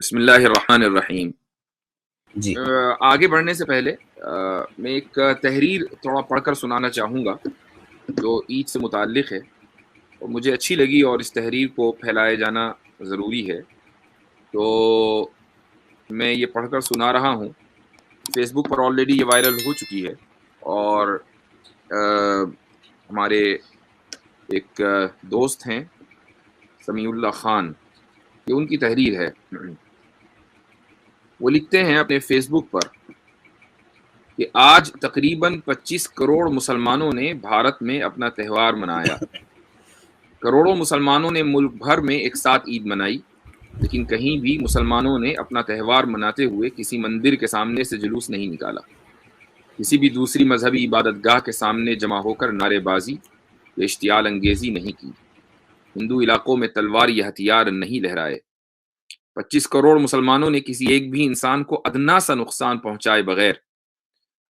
بسم اللہ الرحمن الرحیم۔ جی آگے بڑھنے سے پہلے میں ایک تحریر تھوڑا پڑھ کر سنانا چاہوں گا جو عید سے متعلق ہے اور مجھے اچھی لگی، اور اس تحریر کو پھیلایا جانا ضروری ہے، تو میں یہ پڑھ کر سنا رہا ہوں۔ فیس بک پر آلریڈی یہ وائرل ہو چکی ہے، اور ہمارے ایک دوست ہیں سمیع اللہ خان، یہ ان کی تحریر ہے۔ وہ لکھتے ہیں اپنے فیس بک پر کہ آج تقریباً 25 کروڑ مسلمانوں نے بھارت میں اپنا تہوار منایا۔ کروڑوں مسلمانوں نے ملک بھر میں ایک ساتھ عید منائی، لیکن کہیں بھی مسلمانوں نے اپنا تہوار مناتے ہوئے کسی مندر کے سامنے سے جلوس نہیں نکالا، کسی بھی دوسری مذہبی عبادت گاہ کے سامنے جمع ہو کر نعرے بازی یا اشتعال انگیزی نہیں کی، ہندو علاقوں میں تلوار یا ہتھیار نہیں لہرائے۔ 25 کروڑ مسلمانوں نے کسی ایک بھی انسان کو ادنا سا نقصان پہنچائے بغیر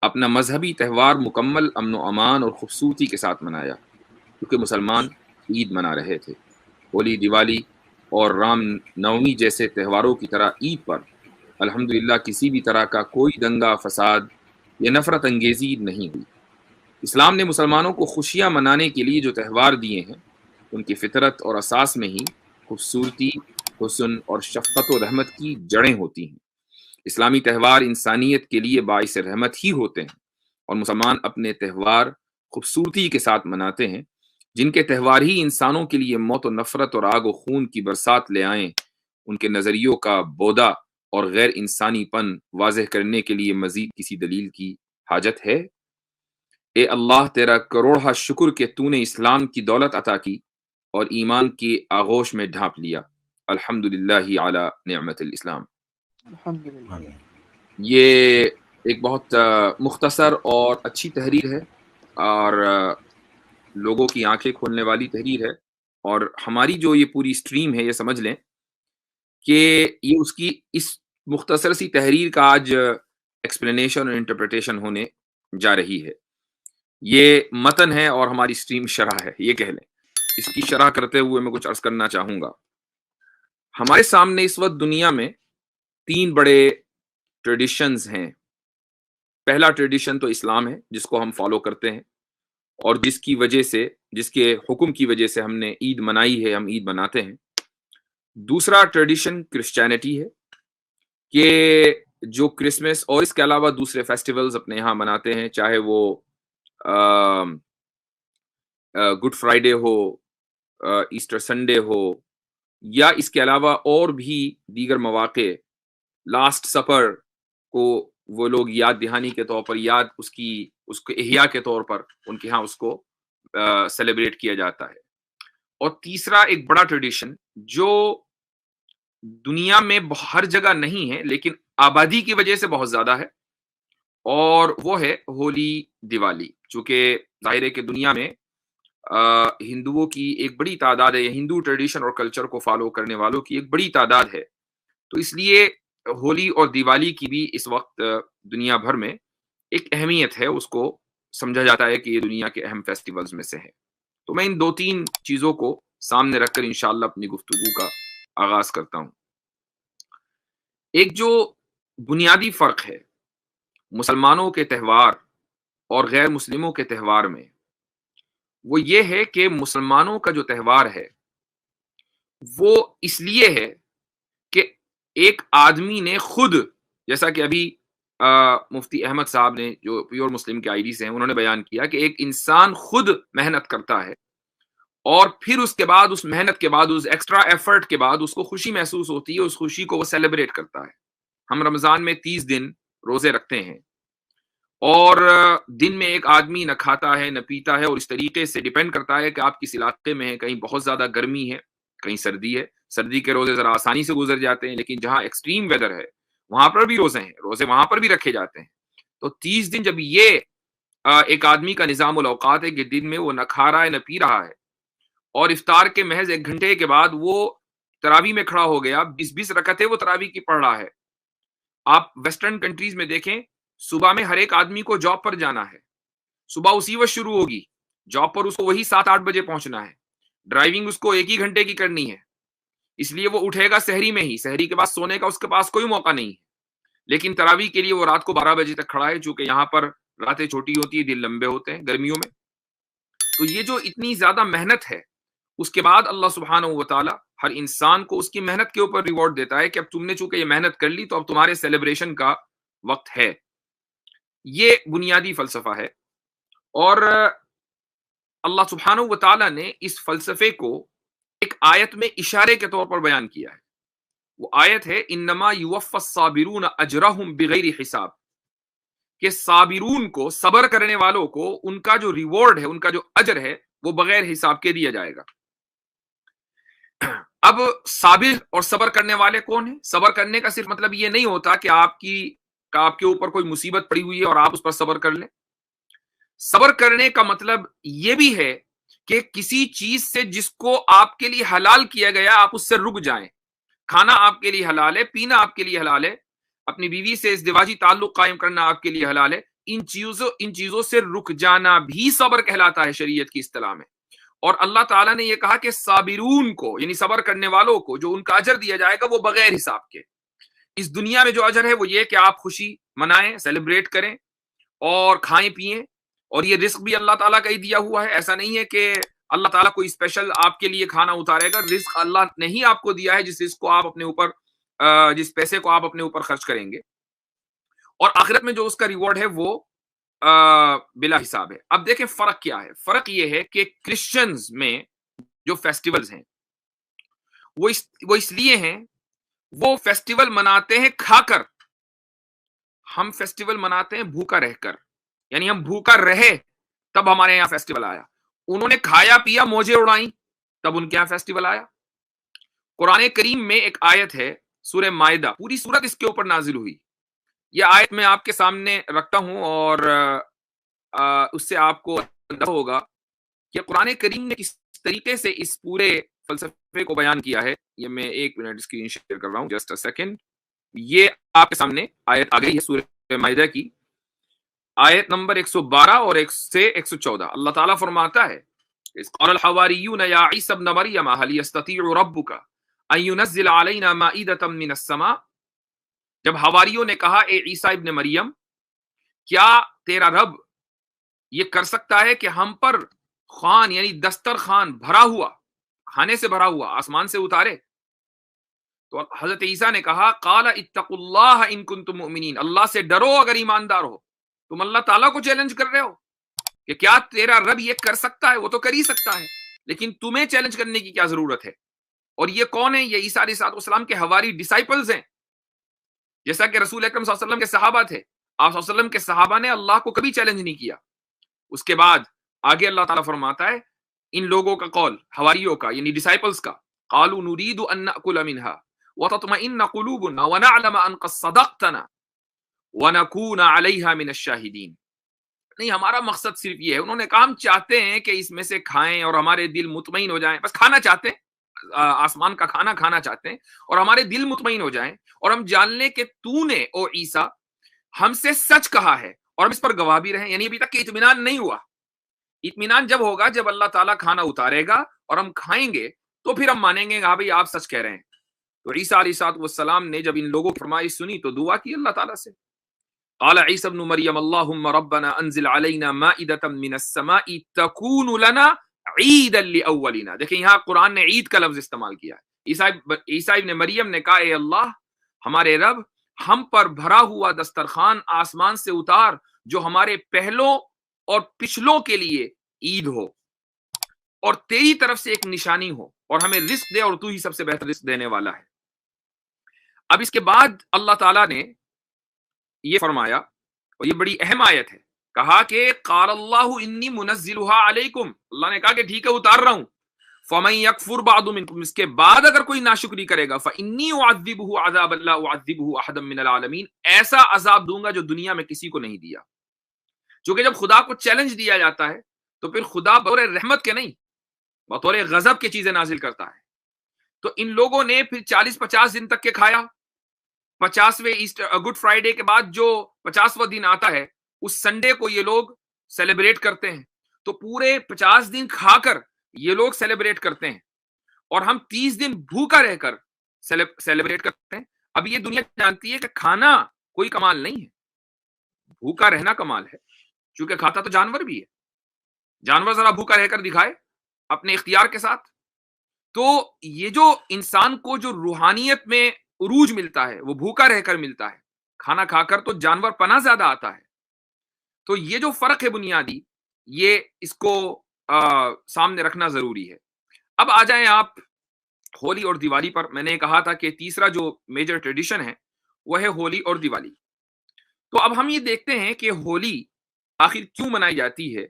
اپنا مذہبی تہوار مکمل امن و امان اور خوبصورتی کے ساتھ منایا، کیونکہ مسلمان عید منا رہے تھے۔ ہولی، دیوالی اور رام نومی جیسے تہواروں کی طرح عید پر الحمدللہ کسی بھی طرح کا کوئی دنگا فساد یا نفرت انگیزی نہیں ہوئی۔ اسلام نے مسلمانوں کو خوشیاں منانے کے لیے جو تہوار دیے ہیں، ان کی فطرت اور اساس میں ہی خوبصورتی، حسن اور شفقت و رحمت کی جڑیں ہوتی ہیں۔ اسلامی تہوار انسانیت کے لیے باعث رحمت ہی ہوتے ہیں، اور مسلمان اپنے تہوار خوبصورتی کے ساتھ مناتے ہیں۔ جن کے تہوار ہی انسانوں کے لیے موت و نفرت اور آگ و خون کی برسات لے آئیں، ان کے نظریوں کا بودا اور غیر انسانی پن واضح کرنے کے لیے مزید کسی دلیل کی حاجت ہے؟ اے اللہ، تیرا کروڑہ شکر کہ تو نے اسلام کی دولت عطا کی اور ایمان کی آغوش میں ڈھانپ لیا۔ الحمدللہ علی نعمت الاسلام۔ الحمدللہ۔ یہ ایک بہت مختصر اور اچھی تحریر ہے، اور لوگوں کی آنکھیں کھولنے والی تحریر ہے، اور ہماری جو یہ پوری سٹریم ہے، یہ سمجھ لیں کہ یہ اس کی اس مختصر سی تحریر کا آج ایکسپلینیشن اور انٹرپریٹیشن ہونے جا رہی ہے۔ یہ متن ہے اور ہماری سٹریم شرح ہے، یہ کہہ لیں۔ اس کی شرح کرتے ہوئے میں کچھ عرض کرنا چاہوں گا۔ ہمارے سامنے اس وقت دنیا میں 3 بڑے ٹریڈیشنز ہیں۔ پہلا ٹریڈیشن تو اسلام ہے، جس کو ہم فالو کرتے ہیں، اور جس کی وجہ سے، جس کے حکم کی وجہ سے ہم نے عید منائی ہے، ہم عید مناتے ہیں۔ دوسرا ٹریڈیشن کرسچینٹی ہے، کہ جو کرسمس اور اس کے علاوہ دوسرے فیسٹیولز اپنے یہاں مناتے ہیں، چاہے وہ گڈ فرائیڈے ہو، ایسٹر سنڈے ہو، یا اس کے علاوہ اور بھی دیگر مواقع، لاسٹ سپر کو وہ لوگ یاد دہانی کے طور پر، اس کو احیاء کے طور پر ان کے ہاں اس کو سیلیبریٹ کیا جاتا ہے۔ اور تیسرا ایک بڑا ٹریڈیشن جو دنیا میں ہر جگہ نہیں ہے لیکن آبادی کی وجہ سے بہت زیادہ ہے، اور وہ ہے ہولی، دیوالی۔ چونکہ ظاہر ہے کہ دنیا میں ہندوؤں کی ایک بڑی تعداد ہے، ہندو ٹریڈیشن اور کلچر کو فالو کرنے والوں کی ایک بڑی تعداد ہے، تو اس لیے ہولی اور دیوالی کی بھی اس وقت دنیا بھر میں ایک اہمیت ہے، اس کو سمجھا جاتا ہے کہ یہ دنیا کے اہم فیسٹیولز میں سے ہے۔ تو میں ان 2-3 چیزوں کو سامنے رکھ کر انشاءاللہ اپنی گفتگو کا آغاز کرتا ہوں۔ ایک جو بنیادی فرق ہے مسلمانوں کے تہوار اور غیر مسلموں کے تہوار میں، وہ یہ ہے کہ مسلمانوں کا جو تہوار ہے وہ اس لیے ہے کہ ایک آدمی نے خود، جیسا کہ ابھی مفتی احمد صاحب نے جو پیور مسلم کے آئی ڈی سے ہیں، انہوں نے بیان کیا کہ ایک انسان خود محنت کرتا ہے، اور پھر اس کے بعد، اس محنت کے بعد، اس ایکسٹرا ایفرٹ کے بعد اس کو خوشی محسوس ہوتی ہے، اس خوشی کو وہ سیلیبریٹ کرتا ہے۔ ہم رمضان میں 30 دن روزے رکھتے ہیں، اور دن میں ایک آدمی نہ کھاتا ہے نہ پیتا ہے، اور اس طریقے سے ڈیپینڈ کرتا ہے کہ آپ کس علاقے میں ہیں۔ کہیں بہت زیادہ گرمی ہے، کہیں سردی ہے۔ سردی کے روزے ذرا آسانی سے گزر جاتے ہیں، لیکن جہاں ایکسٹریم ویدر ہے وہاں پر بھی روزے ہیں، روزے وہاں پر بھی رکھے جاتے ہیں۔ تو 30 دن جب یہ ایک آدمی کا نظام الاوقات ہے کہ دن میں وہ نہ کھا رہا ہے نہ پی رہا ہے، اور افطار کے محض 1 گھنٹے کے بعد وہ تراویح میں کھڑا ہو گیا، 20 رکعتیں وہ تراویح کی پڑھ رہا ہے۔ آپ ویسٹرن کنٹریز میں دیکھیں، صبح میں ہر ایک آدمی کو جاب پر جانا ہے، صبح اسی وقت شروع ہوگی، جاب پر اس کو وہی 7-8 بجے پہنچنا ہے، ڈرائیونگ اس کو 1 ہی گھنٹے کی کرنی ہے، اس لیے وہ اٹھے گا سحری میں ہی، سحری کے بعد سونے کا اس کے پاس کوئی موقع نہیں ہے، لیکن تراویح کے لیے وہ رات کو 12 بجے تک کھڑا ہے، چونکہ یہاں پر راتیں چھوٹی ہوتی ہیں، دن لمبے ہوتے ہیں گرمیوں میں. تو یہ جو اتنی زیادہ محنت ہے، اس کے بعد اللہ سبحانہ و تعالی ہر انسان کو اس کی محنت کے اوپر ریوارڈ دیتا ہے کہ اب تم نے چونکہ یہ محنت کر لی تو اب تمہارے سیلیبریشن کا وقت ہے. یہ بنیادی فلسفہ ہے، اور اللہ سبحانہ و تعالی نے اس فلسفے کو ایک آیت میں اشارے کے طور پر بیان کیا ہے. وہ آیت ہے انما یوفی الصابرون اجرہم بغیر حساب، کہ صابرون کو، صبر کرنے والوں کو، ان کا جو ریوارڈ ہے، ان کا جو اجر ہے، وہ بغیر حساب کے دیا جائے گا. اب صابر اور صبر کرنے والے کون ہیں؟ صبر کرنے کا صرف مطلب یہ نہیں ہوتا کہ آپ کے اوپر کوئی مصیبت پڑی ہوئی ہے اور آپ اس پر صبر کر لیں. صبر کرنے کا مطلب یہ بھی ہے کہ کسی چیز سے جس کو آپ کے لیے حلال کیا گیا آپ اس سے رک جائیں. کھانا آپ کے لیے حلال ہے، پینا آپ کے لیے حلال ہے، اپنی بیوی سے ازدواجی تعلق قائم کرنا آپ کے لیے حلال ہے، ان چیزوں سے رک جانا بھی صبر کہلاتا ہے شریعت کی اصطلاح میں. اور اللہ تعالیٰ نے یہ کہا کہ صابرون کو، یعنی صبر کرنے والوں کو جو ان کا اجر دیا جائے گا وہ بغیر حساب کے. اس دنیا میں جو اجر ہے وہ یہ کہ آپ خوشی منائیں، سیلیبریٹ کریں اور کھائیں پیئیں، اور یہ رزق بھی اللہ تعالیٰ کا ہی دیا ہوا ہے. ایسا نہیں ہے کہ اللہ تعالیٰ کوئی اسپیشل آپ کے لیے کھانا اتارے گا. رزق اللہ نے ہی آپ کو دیا ہے، جس رزق کو آپ اپنے اوپر، جس پیسے کو آپ اپنے اوپر خرچ کریں گے، اور آخرت میں جو اس کا ریوارڈ ہے وہ بلا حساب ہے. اب دیکھیں فرق کیا ہے. فرق یہ ہے کہ کرسچنز میں جو فیسٹیولز ہیں وہ اس لیے ہیں، وہ فیسٹیول مناتے ہیں کھا کر، ہم فیسٹیول مناتے ہیں بھوکا رہ کر. یعنی ہم بھوکا رہے تب ہمارے یہاں فیسٹیول آیا، انہوں نے کھایا پیا موجیں اڑائیں تب ان کے یہاں فیسٹیول آیا. قرآن کریم میں ایک آیت ہے سورہ مائدہ، پوری سورت اس کے اوپر نازل ہوئی. یہ آیت میں آپ کے سامنے رکھتا ہوں اور اس سے آپ کو اندازہ ہوگا کہ قرآن کریم نے کس طریقے سے اس پورے فلسفے کو بیان کیا ہے. یہ میں 1 منٹ اسکرین شیئر کر رہا ہوں، جسٹ اے سیکنڈ. یہ آپ کے سامنے آیت آ گئی ہے سورہ مائدہ کی، آیت نمبر 112 اور 1 سے 114. اللہ تعالیٰ فرماتا ہے اذ قال الحواریون یا عیسی ابن مریم هل يستطيع ربك ان ينزل علينا مائدة من السماء. جب حواریوں نے کہا اے عیسیٰ ابن مریم، کیا تیرا رب یہ کر سکتا ہے کہ ہم پر خوان یعنی دسترخوان بھرا ہوا، کھانے سے بھرا ہوا آسمان سے اتارے؟ تو حضرت عیسیٰ نے کہا قال اتقوا اللہ ان کنتم مؤمنین، اللہ سے ڈرو اگر ایماندار ہو. تم اللہ تعالیٰ کو چیلنج کر رہے ہو کہ کیا تیرا رب یہ کر سکتا ہے؟ وہ تو کر ہی سکتا ہے، لیکن تمہیں چیلنج کرنے کی کیا ضرورت ہے؟ اور یہ کون ہے؟ یہ عیسیٰ علیہ السلام کے حواری ڈسائپلز ہیں، جیسا کہ رسول اکرم صلی اللہ علیہ وسلم کے صحابہ تھے. آپ صلی اللہ علیہ وسلم کے صحابہ نے اللہ کو کبھی چیلنج نہیں کیا. اس کے بعد آگے اللہ تعالیٰ فرماتا ہے ان لوگوں کا قول، حواریوں کا یعنی ڈسائپلز کا، قالوا نريد ان ناكل منها وتطمئن قلوبنا ونعلم ان قد صدقتنا ونكون عليها من الشاهدين. نہیں، ہمارا مقصد صرف یہ ہے، انہوں نے کہا ہم چاہتے ہیں کہ اس میں سے کھائیں اور ہمارے دل مطمئن ہو جائیں، بس کھانا چاہتے ہیں، آسمان کا کھانا کھانا چاہتے ہیں اور ہمارے دل مطمئن ہو جائیں، اور ہم جان لیں کہ تو نے او عیسیٰ ہم سے سچ کہا ہے اور ہم اس پر گواہ بھی رہیں. یعنی ابھی تک کہ اطمینان نہیں ہوا. اطمینان جب ہوگا جب اللہ تعالیٰ کھانا اتارے گا اور ہم کھائیں گے تو پھر ہم مانیں گے ہاں بھائی آپ سچ کہہ رہے ہیں. تو عیسیٰ علیہ السلام نے جب ان لوگوں کی فرمائش سنی تو دعا کی اللہ تعالیٰ سے. قال عیسی ابن مریم اللہم ربنا انزل علینا مائدة من السماء تکون لنا عیدا لاولنا. دیکھیں یہاں قرآن نے عید کا لفظ استعمال کیا ہے. عیسیٰ ابن مریم نے کہا اے اللہ ہمارے رب، ہم پر بھرا ہوا دسترخوان آسمان سے اتار جو ہمارے پہلوں اور پچھلوں کے لیے عید ہو اور تیری طرف سے ایک نشانی ہو، اور ہمیں رزق دے اور تو ہی سب سے بہتر رزق دینے والا ہے. اب اس کے بعد اللہ تعالیٰ نے یہ فرمایا، اور یہ بڑی اہم آیت ہے، کہا کہ قال اللہ انی منزلها علیکم، اللہ نے کہا کہ ٹھیک ہے اتار رہا ہوں. فمن یکفر بعد منکم، اس کے بعد اگر کوئی ناشکری کرے گا فانی اعذبہ عذابا لا اعذبہ احدا من العالمین، ایسا عذاب دوں گا جو دنیا میں کسی کو نہیں دیا. چونکہ جب خدا کو چیلنج دیا جاتا ہے تو پھر خدا بطور رحمت کے نہیں، بطور غضب کی چیزیں نازل کرتا ہے. تو ان لوگوں نے پھر 40-50 دن تک کے کھایا. 50ویں گڈ فرائیڈے کے بعد جو 50واں دن آتا ہے اس سنڈے کو یہ لوگ سیلیبریٹ کرتے ہیں. تو پورے 50 دن کھا کر یہ لوگ سیلیبریٹ کرتے ہیں. اور ہم 30 دن بھوکا رہ کر سیلیبریٹ کرتے ہیں. اب یہ دنیا جانتی ہے کہ کھانا کوئی کمال نہیں ہے, بھوکا رہنا کمال ہے, چونکہ کھاتا تو جانور بھی ہے. جانور ذرا بھوکا رہ کر دکھائے اپنے اختیار کے ساتھ. تو یہ جو انسان کو جو روحانیت میں عروج ملتا ہے وہ بھوکا رہ کر ملتا ہے, کھانا کھا کر تو جانور پناہ زیادہ آتا ہے. تو یہ جو فرق ہے بنیادی, یہ اس کو سامنے رکھنا ضروری ہے. اب آ جائیں آپ ہولی اور دیوالی پر. میں نے کہا تھا کہ تیسرا جو میجر ٹریڈیشن ہے وہ ہے ہولی اور دیوالی. تو اب ہم یہ دیکھتے ہیں کہ ہولی آخر کیوں منائی جاتی ہے.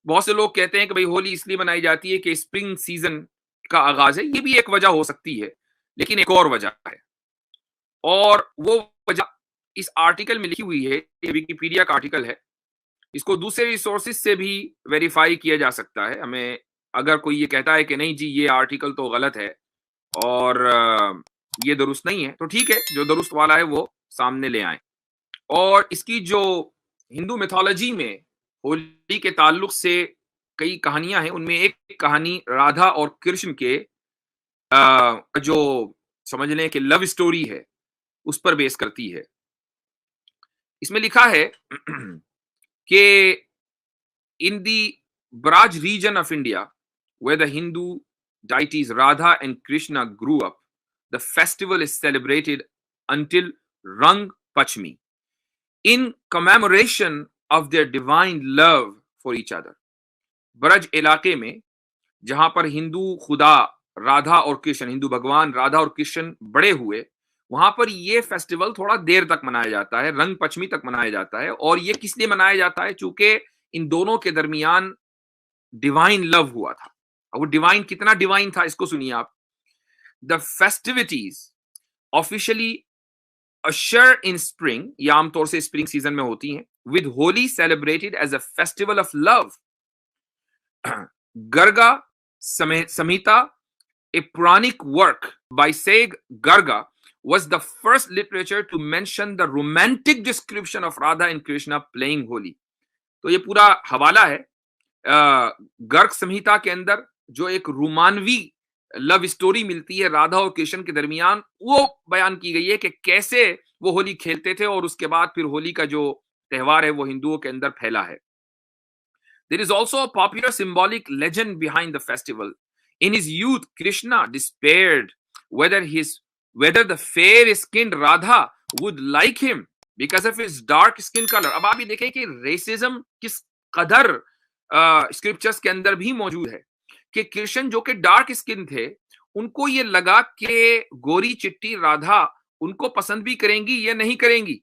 بہت سے لوگ کہتے ہیں کہ بھئی ہولی اس لیے منائی جاتی ہے کہ اسپرنگ سیزن کا آغاز ہے. یہ بھی ایک وجہ ہو سکتی ہے, لیکن ایک اور وجہ ہے, اور وہ وجہ اس آرٹیکل میں لکھی ہوئی ہے. یہ ویکیپیڈیا کا آرٹیکل ہے, اس کو دوسرے ریسورسز سے بھی ویریفائی کیا جا سکتا ہے. ہمیں اگر کوئی یہ کہتا ہے کہ نہیں جی یہ آرٹیکل تو غلط ہے اور یہ درست نہیں ہے, تو ٹھیک ہے, جو درست والا ہے وہ سامنے لے آئیں. اور اس کی جو ہندو میتھولوجی میں ہولی کے تعلق سے کئی کہانیاں ہیں, ان میں ایک کہانی رادھا اور کرشن کے جو سمجھ لیں کہ لو اسٹوری ہے اس پر بیس کرتی ہے. اس میں لکھا ہے کہ in the Braj region of India, where the Hindu deities Radha and Krishna grew up, the festival is celebrated until Rang Pachmi, in commemoration of their divine love for each other. برج علاقے میں جہاں پر ہندو خدا رادھا اور کرشن, ہندو بھگوان رادھا اور کرشن بڑے ہوئے, وہاں پر یہ فیسٹیول تھوڑا دیر تک منایا جاتا ہے, رنگ پچمی تک منایا جاتا ہے. اور یہ کس لیے منایا جاتا ہے؟ چونکہ ان دونوں کے درمیان ڈیوائن لو ہوا تھا. وہ ڈیوائن کتنا ڈیوائن تھا اس کو سنیے آپ. دا فیسٹیوٹیز آفیشلی اشر ان اسپرنگ, یہ عام طور سے اسپرنگ سیزن میں ہوتی ہیں, with Holi celebrated as a festival of love. Garga Samhita, a Puranic work by Sage Garga, was the first literature to mention the romantic description of Radha and Krishna playing Holi. تو یہ پورا حوالہ ہے گرگ سمہیتا کے اندر, جو ایک رومانوی لو اسٹوری ملتی ہے رادھا اور کرشن کے درمیان, وہ بیان کی گئی ہے کہ کیسے وہ ہولی کھیلتے تھے, اور اس کے بعد پھر ہولی کا جو تہوار ہے وہ ہندوؤں کے اندر پھیلا ہے. There is also a popular symbolic legend behind the festival. In his youth, Krishna despaired whether the fair-skinned Radha would like him because of his dark skin color. اب آپ یہ دیکھیں کہ ریسزم کس قدر اسکرپچرز کے اندر بھی موجود ہے, کہ کرشن جو کہ ڈارک اسکن تھے, ان کو یہ لگا کہ گوری چٹی رادھا ان کو پسند بھی کریں گی یا نہیں کریں گی.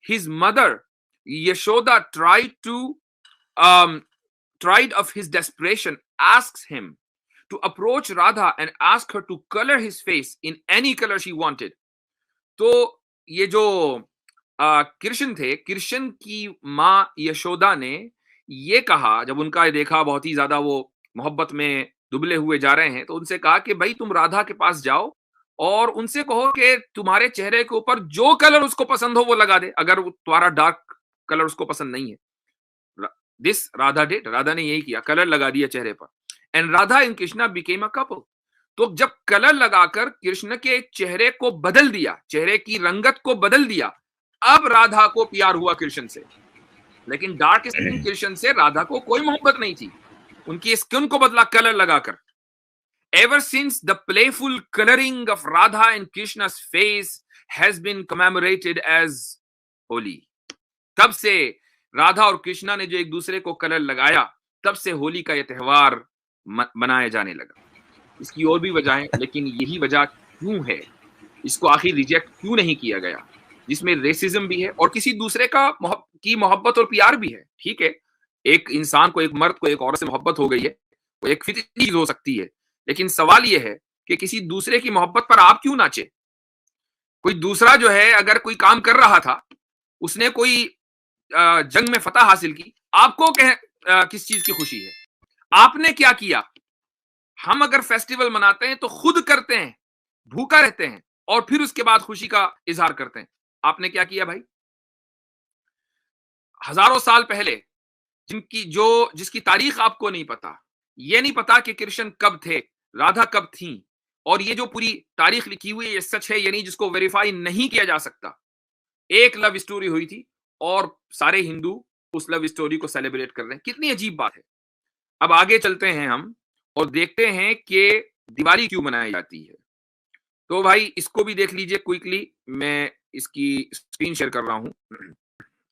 His mother Yashoda tried of his desperation asks him to approach Radha and ask her to color his face in any color she wanted. تو یہ جو کرشن تھے, کرشن کی ماں یشودا نے یہ کہا, جب ان کا دیکھا بہت ہی زیادہ وہ محبت میں دبلے ہوئے جا رہے ہیں, تو ان سے کہا کہ بھائی تم رادھا کے پاس جاؤ اور ان سے کہو کہ تمہارے چہرے کے اوپر جو کلر اس کو پسند ہو وہ لگا دے, اگر تمہارا ڈارک کلر اس کو پسند نہیں ہے. This Radha did. رادھا نے یہی کیا, کلر لگا دیا چہرے پر. And Radha and Krishna became a couple. تو جب کلر لگا کر کرشن کے چہرے کو بدل دیا, چہرے کی رنگت کو بدل دیا, اب رادھا کو پیار ہوا کرشن سے. لیکن ڈارک اسکن کرشن سے رادھا کو کوئی محبت نہیں تھی, ان کی اسکن کو بدلا کلر لگا کر. Ever since, the playful coloring of Radha and Krishna's face has been commemorated as Holi. تب سے رادھا اور کرشنا نے جو ایک دوسرے کو کلر لگایا, تب سے ہولی کا یہ تہوار منایا جانے لگا. اس کی اور بھی وجہیں, لیکن یہی وجہ کیوں ہے, اس کو آخر ریجیکٹ کیوں نہیں کیا گیا, جس میں ریسزم بھی ہے اور کسی دوسرے کی محبت اور پیار بھی ہے. ٹھیک ہے, ایک انسان کو, ایک مرد کو ایک عورت سے محبت ہو گئی ہے, وہ ایک فطری چیز ہو سکتی ہے, لیکن سوال یہ ہے کہ کسی دوسرے کی محبت پر آپ کیوں ناچے. کوئی دوسرا جو ہے اگر کوئی کام کر رہا تھا, اس نے کوئی جنگ میں فتح حاصل کی, آپ کو کس چیز کی خوشی ہے, آپ نے کیا کیا. ہم اگر فیسٹیول مناتے ہیں تو خود کرتے ہیں, بھوکا رہتے ہیں, اور پھر اس کے بعد خوشی کا اظہار کرتے ہیں. آپ نے کیا کیا بھائی؟ ہزاروں سال پہلے جس کی تاریخ آپ کو نہیں پتا, یہ نہیں پتا کہ کرشن کب تھے, رادھا کب تھیں، اور یہ جو پوری تاریخ لکھی ہوئی ہے یہ سچ ہے، یعنی جس کو ویریفائی نہیں کیا جا سکتا. ایک لو اسٹوری ہوئی تھی اور سارے ہندو اس لو اسٹوری کو سیلیبریٹ کر رہے ہیں. کتنی عجیب بات ہے. اب آگے چلتے ہیں ہم اور دیکھتے ہیں کہ دیوالی کیوں منائی جاتی ہے. تو بھائی اس کو بھی دیکھ لیجئے کوئکلی، میں اس کی اسکرین شیئر کر رہا ہوں.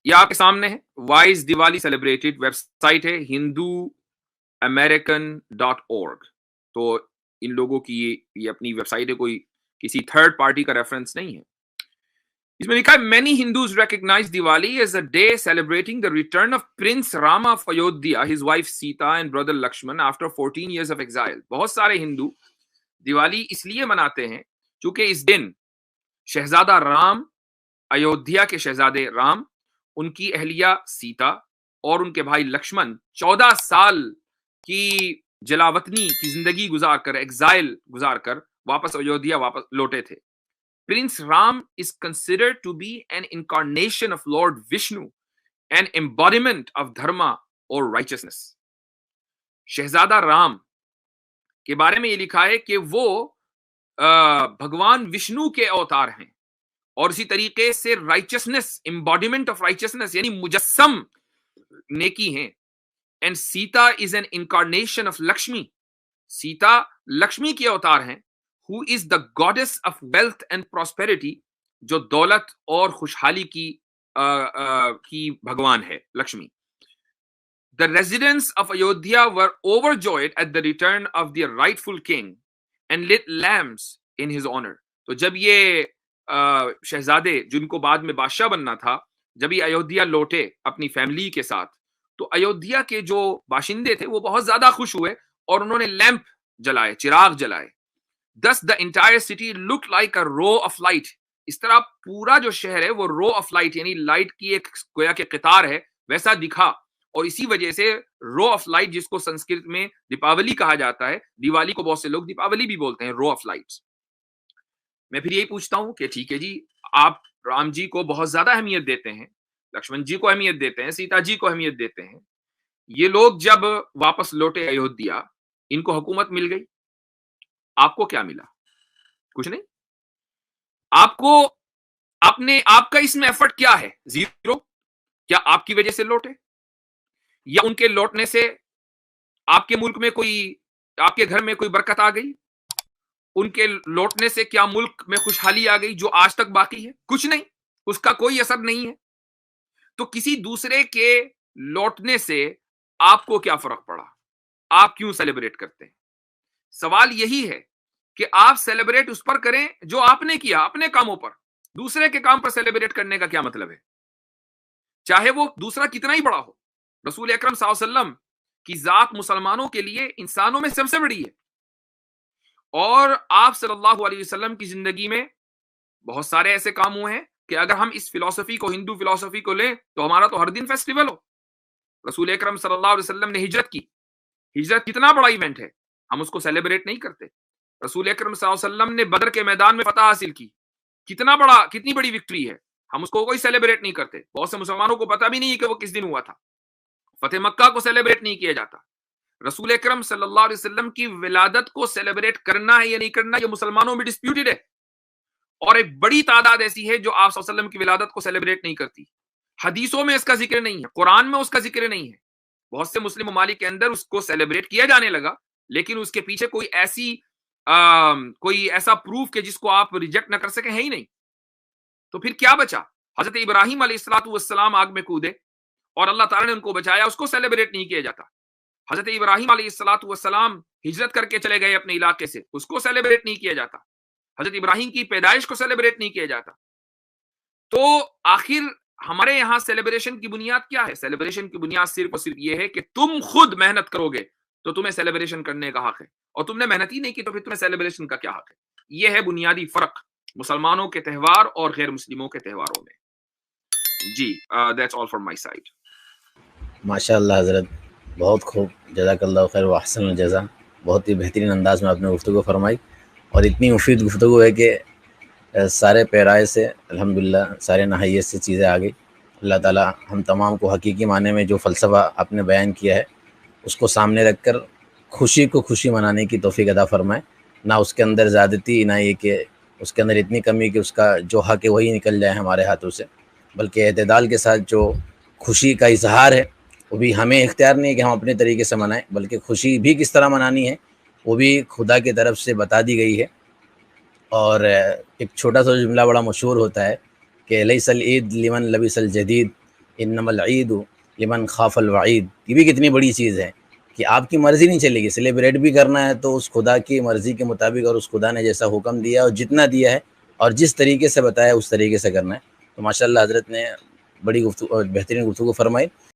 یہ آپ کے سامنے ہے. وائی از دیوالی سیلیبریٹڈ، ویب سائٹ ہے hinduamerican.org. تو ان لوگوں کی یہ اپنی ویب سائٹ ہے، کوئی کسی تھرڈ پارٹی کا ریفرنس نہیں ہے. اس میں لکھا ہے many Hindus recognize Diwali as a day celebrating the return of Prince Rama of Ayodhya, his wife Sita and brother Lakshman after 14 years of exile. بہت سارے ہندو دیوالی اس لیے مناتے ہیں چونکہ اس دن شہزادہ رام، ایودھیا کے شہزادے رام، ان کی اہلیہ سیتا اور ان کے بھائی لکشمن 14 سال کی جلاوطنی کی زندگی گزار کر، ایگزائل گزار کر واپس ایودھیا واپس لوٹے تھے. Prince Ram is considered to be an incarnation of Lord Vishnu, an embodiment of dharma or righteousness. شہزادہ رام کے بارے میں یہ لکھا ہے کہ وہ بھگوان وشنو کے اوتار ہیں، اور اسی طریقے سے righteousness, embodiment of righteousness یعنی مجسم نیکی ہیں. And Sita is an incarnation of Lakshmi. سیتا لکشمی کے اوتار ہیں. Who is the goddess of wealth and prosperity, جو دولت اور خوشحالی کی بھگوان ہے Lakshmi. The residents of Ayodhya were overjoyed at the return of their rightful king and lit lamps in his honor. تو جب یہ شہزادے جن کو بعد میں بادشاہ بننا تھا، جب یہ ایودھیا لوٹے اپنی فیملی کے ساتھ، تو ایودھیا کے جو باشندے تھے وہ بہت زیادہ خوش ہوئے اور انہوں نے لیمپ جلائے، چراغ جلائے. Thus the entire city looked like a row of light. اس طرح پورا جو شہر ہے وہ رو آف لائٹ یعنی لائٹ کی ایک گویا کہ قطار ہے ویسا دکھا. اور اسی وجہ سے رو آف لائٹ، جس کو سنسکرت میں دیپاولی کہا جاتا ہے، دیوالی کو بہت سے لوگ دیپاولی بھی بولتے ہیں، رو آف لائٹس. میں پھر یہی پوچھتا ہوں کہ ٹھیک ہے جی، آپ رام جی کو بہت زیادہ اہمیت دیتے ہیں، لکشمن جی کو اہمیت دیتے ہیں، سیتا جی کو اہمیت دیتے ہیں. یہ لوگ جب واپس لوٹے ایودھیا، ان کو حکومت مل گئی، آپ کو کیا ملا؟ کچھ نہیں. آپ کو آپ کا اس میں ایفرٹ کیا ہے؟ زیرو. کیا آپ کی وجہ سے لوٹے، یا ان کے لوٹنے سے آپ کے ملک میں آپ کے گھر میں کوئی برکت آ گئی؟ ان کے لوٹنے سے کیا ملک میں خوشحالی آ گئی جو آج تک باقی ہے؟ کچھ نہیں، اس کا کوئی اثر نہیں ہے. تو کسی دوسرے کے لوٹنے سے آپ کو کیا فرق پڑا؟ آپ کیوں سیلیبریٹ کرتے ہیں؟ سوال یہی ہے کہ آپ سیلیبریٹ اس پر کریں جو آپ نے کیا اپنے کاموں پر. دوسرے کے کام پر سیلیبریٹ کرنے کا کیا مطلب ہے؟ چاہے وہ دوسرا کتنا ہی بڑا ہو. رسول اکرم صلی اللہ علیہ وسلم کی ذات مسلمانوں کے لیے انسانوں میں سب سے بڑی ہے، اور آپ صلی اللہ علیہ وسلم کی زندگی میں بہت سارے ایسے کام ہوئے ہیں کہ اگر ہم اس فلسفی کو، ہندو فلسفی کو لیں تو ہمارا تو ہر دن فیسٹیول ہو. رسول اکرم صلی اللہ علیہ وسلم نے ہجرت کی. ہجرت کتنا بڑا ایونٹ ہے، ہم اس کو سیلیبریٹ نہیں کرتے. رسول اکرم صلی اللہ علیہ وسلم نے بدر کے میدان میں فتح حاصل کی، کتنی بڑی وکٹری ہے، ہم اس کو کوئی سیلیبریٹ نہیں کرتے. بہت سے مسلمانوں کو پتہ بھی نہیں ہے کہ وہ کس دن ہوا تھا. فتح مکہ کو سیلیبریٹ نہیں کیا جاتا. رسول اکرم صلی اللہ علیہ وسلم کی ولادت کو سیلیبریٹ کرنا ہے یا نہیں کرنا، یہ مسلمانوں میں ڈسپیوٹڈ ہے. اور ایک بڑی تعداد ایسی ہے جو آپ صلی اللہ علیہ وسلم کی ولادت کو سیلیبریٹ نہیں کرتی. حدیثوں میں اس کا ذکر نہیں ہے، قرآن میں اس کا ذکر نہیں ہے. بہت سے مسلم ممالک کے اندر اس کو سیلیبریٹ کیا جانے لگا، لیکن اس کے پیچھے کوئی ایسا پروف کہ جس کو آپ ریجیکٹ نہ کر سکیں ہے ہی نہیں. تو پھر کیا بچا؟ حضرت ابراہیم علیہ السلام آگ میں کودے اور اللہ تعالیٰ نے ان کو بچایا، اس کو سیلیبریٹ نہیں کیا جاتا. حضرت ابراہیم علیہ السلام ہجرت کر کے چلے گئے اپنے علاقے سے، اس کو سیلیبریٹ نہیں کیا جاتا. حضرت ابراہیم کی پیدائش کو سیلیبریٹ نہیں کیا جاتا. تو آخر ہمارے یہاں سیلیبریشن کی بنیاد کیا ہے؟ سیلیبریشن کی بنیاد صرف اور صرف یہ ہے کہ تم خود محنت کرو گے تو تمہیں سیلیبریشن کرنے کا حق ہے، اور تم نے محنت ہی نہیں کی تو پھر تمہیں سیلیبریشن کا کیا حق ہے؟ یہ ہے بنیادی فرق مسلمانوں کے تہوار اور غیر مسلموں کے تہواروں میں. جی that's all from my side. ماشاء اللہ حضرت، بہت خوب، جزاک اللہ خیر و احسن الجزا. بہت ہی بہترین انداز میں آپ نے گفتگو فرمائی، اور اتنی مفید گفتگو ہے کہ سارے پیرائے سے الحمدللہ سارے نہایت سے چیزیں آ گئی. اللہ تعالیٰ ہم تمام کو حقیقی معنی میں جو فلسفہ آپ نے بیان کیا ہے اس کو سامنے رکھ کر خوشی کو خوشی منانے کی توفیق عطا فرمائے، نہ اس کے اندر زیادتی، نہ یہ کہ اس کے اندر اتنی کمی کہ اس کا جو حق ہے وہی نکل جائے ہمارے ہاتھوں سے، بلکہ اعتدال کے ساتھ جو خوشی کا اظہار ہے وہ بھی ہمیں اختیار نہیں ہے کہ ہم اپنے طریقے سے منائیں، بلکہ خوشی بھی کس طرح منانی ہے وہ بھی خدا کی طرف سے بتا دی گئی ہے۔ اور ایک چھوٹا سا جملہ بڑا مشہور ہوتا ہے کہ لیس العید لمن لبس الجدید انما العید لمن خاف الوعید۔ یہ بھی کتنی بڑی چیز ہے کہ آپ کی مرضی نہیں چلے گی، سیلیبریٹ بھی کرنا ہے تو اس خدا کی مرضی کے مطابق، اور اس خدا نے جیسا حکم دیا اور جتنا دیا ہے اور جس طریقے سے بتایا اس طریقے سے کرنا ہے۔ تو ماشاءاللہ حضرت نے بڑی گفتگو، بہترین گفتگو فرمائی۔